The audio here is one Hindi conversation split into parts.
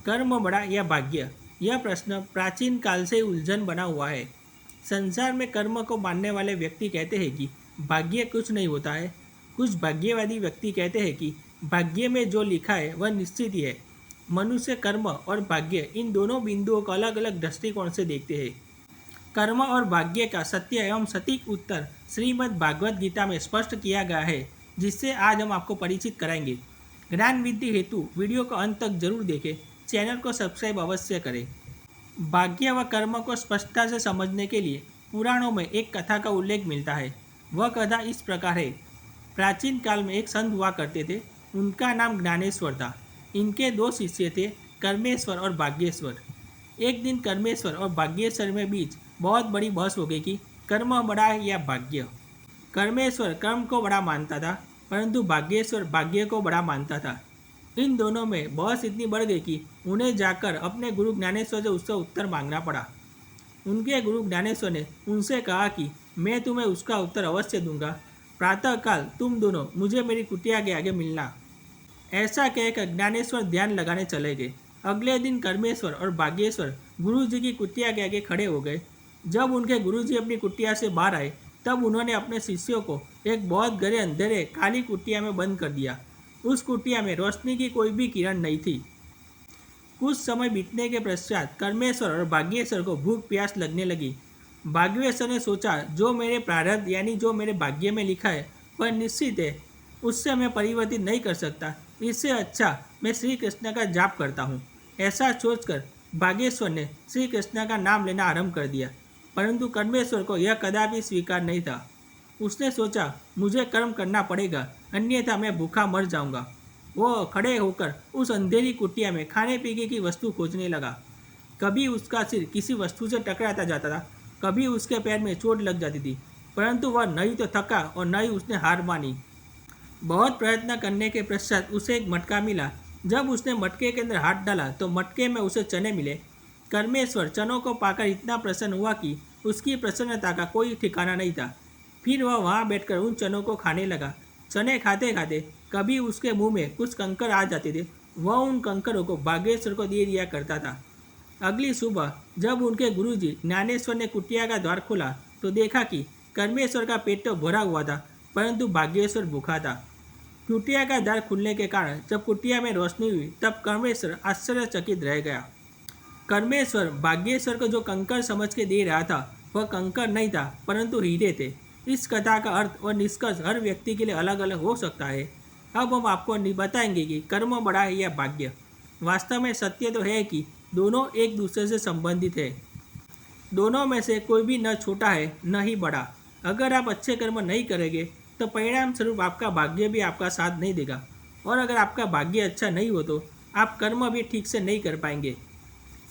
कर्म बड़ा या भाग्य? यह प्रश्न प्राचीन काल से उलझन बना हुआ है। संसार में कर्म को मानने वाले व्यक्ति कहते हैं कि भाग्य कुछ नहीं होता है। कुछ भाग्यवादी व्यक्ति कहते हैं कि भाग्य में जो लिखा है वह निश्चित ही है। मनुष्य कर्म और भाग्य इन दोनों बिंदुओं को अलग अलग दृष्टिकोण से देखते हैं। कर्म और भाग्य का सत्य एवं सटीक उत्तर श्रीमद् भागवत गीता में स्पष्ट किया गया है, जिससे आज हम आपको परिचित कराएंगे। ज्ञान वृद्धि हेतु वीडियो को अंत तक जरूर देखें। चैनल को सब्सक्राइब अवश्य करें। भाग्य व कर्म को स्पष्टता से समझने के लिए पुराणों में एक कथा का उल्लेख मिलता है। वह कथा इस प्रकार है। प्राचीन काल में एक संत हुआ करते थे। उनका नाम ज्ञानेश्वर था। इनके दो शिष्य थे, कर्मेश्वर और भाग्येश्वर। एक दिन कर्मेश्वर और भाग्येश्वर में बीच बहुत बड़ी बहस हो गई कि कर्म बड़ा है या भाग्य। कर्मेश्वर कर्म को बड़ा मानता था, परंतु भाग्येश्वर भाग्य को बड़ा मानता था। इन दोनों में बहस इतनी बढ़ गई कि उन्हें जाकर अपने गुरु ज्ञानेश्वर से उसका उत्तर मांगना पड़ा। उनके गुरु ज्ञानेश्वर ने उनसे कहा कि मैं तुम्हें उसका उत्तर अवश्य दूंगा। प्रातःकाल तुम दोनों मुझे मेरी कुटिया के आगे मिलना। ऐसा कहकर ज्ञानेश्वर ध्यान लगाने चले गए। अगले दिन कर्मेश्वर और भाग्येश्वर गुरु जी की कुटिया के आगे खड़े हो गए। जब उनके गुरु जी अपनी कुटिया से बाहर आए, तब उन्होंने अपने शिष्यों को एक बहुत गहरे अंधेरे काली कुटिया में बंद कर दिया। उस कुटिया में रोशनी की कोई भी किरण नहीं थी। कुछ समय बीतने के पश्चात कर्मेश्वर और भाग्येश्वर को भूख प्यास लगने लगी। भाग्येश्वर ने सोचा, जो मेरे प्रारब्ध यानी जो मेरे भाग्य में लिखा है वह निश्चित है, उससे मैं परिवर्तित नहीं कर सकता। इससे अच्छा मैं श्री कृष्ण का जाप करता हूँ। ऐसा सोचकर भाग्येश्वर ने श्री कृष्ण का नाम लेना आरंभ कर दिया, परंतु कर्मेश्वर को यह कदापि स्वीकार नहीं था। उसने सोचा, मुझे कर्म करना पड़ेगा, अन्यथा मैं भूखा मर जाऊंगा। वो खड़े होकर उस अंधेरी कुटिया में खाने पीने की वस्तु खोजने लगा। कभी उसका सिर किसी वस्तु से टकराता जाता था, कभी उसके पैर में चोट लग जाती थी, परंतु वह नहीं तो थका और न ही उसने हार मानी। बहुत प्रयत्न करने के पश्चात उसे एक मटका मिला। जब उसने मटके के अंदर हाथ डाला तो मटके में उसे चने मिले। कर्मेश्वर चनों को पाकर इतना प्रसन्न हुआ कि उसकी प्रसन्नता का कोई ठिकाना नहीं था। फिर वह वहाँ बैठकर उन चनों को खाने लगा। चने खाते खाते कभी उसके मुंह में कुछ कंकर आ जाते थे। वह उन कंकरों को भाग्येश्वर को दे दिया करता था। अगली सुबह जब उनके गुरुजी ज्ञानेश्वर ने कुटिया का द्वार खोला तो देखा कि कर्मेश्वर का पेट तो भरा हुआ था, परंतु भाग्येश्वर भूखा था। कुटिया का द्वार खुलने के कारण जब कुटिया में रोशनी हुई, तब कर्मेश्वर आश्चर्यचकित रह गया। कर्मेश्वर भाग्येश्वर को जो कंकर समझ के दे रहा था वह कंकर नहीं था, परंतु हीरे थे। इस कथा का अर्थ और निष्कर्ष हर व्यक्ति के लिए अलग अलग हो सकता है। अब हम आपको बताएंगे कि कर्म बड़ा है या भाग्य। वास्तव में सत्य तो है कि दोनों एक दूसरे से संबंधित है। दोनों में से कोई भी न छोटा है न ही बड़ा। अगर आप अच्छे कर्म नहीं करेंगे तो परिणाम स्वरूप आपका भाग्य भी आपका साथ नहीं देगा, और अगर आपका भाग्य अच्छा नहीं हो तो आप कर्म भी ठीक से नहीं कर पाएंगे।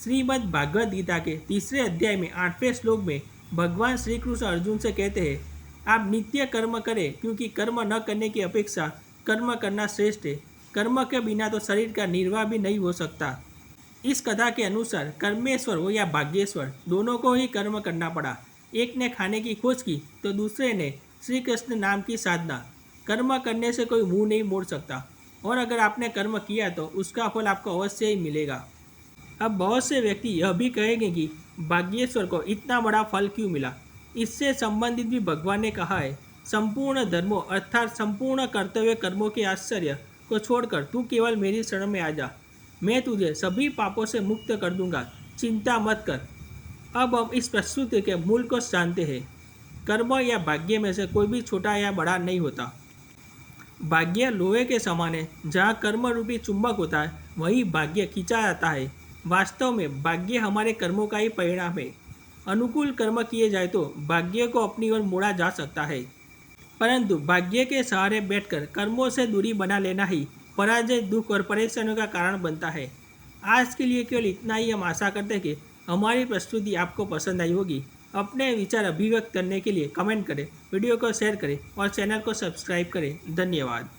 श्रीमद् भागवत गीता के 3रे अध्याय में 8वें श्लोक में भगवान श्री कृष्ण अर्जुन से कहते हैं, आप नित्य कर्म करें, क्योंकि कर्म न करने की अपेक्षा कर्म करना श्रेष्ठ है। कर्म के बिना तो शरीर का निर्वाह भी नहीं हो सकता। इस कथा के अनुसार कर्मेश्वर हो या भाग्येश्वर, दोनों को ही कर्म करना पड़ा। एक ने खाने की खोज की तो दूसरे ने श्री कृष्ण नाम की साधना। कर्म करने से कोई मुंह नहीं मोड़ सकता, और अगर आपने कर्म किया तो उसका फल आपको अवश्य ही मिलेगा। अब बहुत से व्यक्ति यह भी कहेंगे कि भाग्येश्वर को इतना बड़ा फल क्यों मिला। इससे संबंधित भी भगवान ने कहा है, संपूर्ण धर्मों अर्थात संपूर्ण कर्तव्य कर्मों के आश्चर्य को छोड़कर तू केवल मेरी शरण में आ जा, मैं तुझे सभी पापों से मुक्त कर दूंगा, चिंता मत कर। अब हम इस प्रस्तुति के मूल को जानते हैं। कर्म या भाग्य में से कोई भी छोटा या बड़ा नहीं होता। भाग्य लोहे के समान है। जहाँ कर्म रूपी चुंबक होता है वहीं भाग्य खींचा जाता है। वास्तव में भाग्य हमारे कर्मों का ही परिणाम है। अनुकूल कर्म किए जाए तो भाग्य को अपनी ओर मोड़ा जा सकता है, परंतु भाग्य के सहारे बैठकर कर्मों से दूरी बना लेना ही पराजय, दुख और परेशानियों का कारण बनता है। आज के लिए केवल इतना ही। हम आशा करते हैं कि हमारी प्रस्तुति आपको पसंद आई होगी। अपने विचार अभिव्यक्त करने के लिए कमेंट करें, वीडियो को शेयर करें और चैनल को सब्सक्राइब करें। धन्यवाद।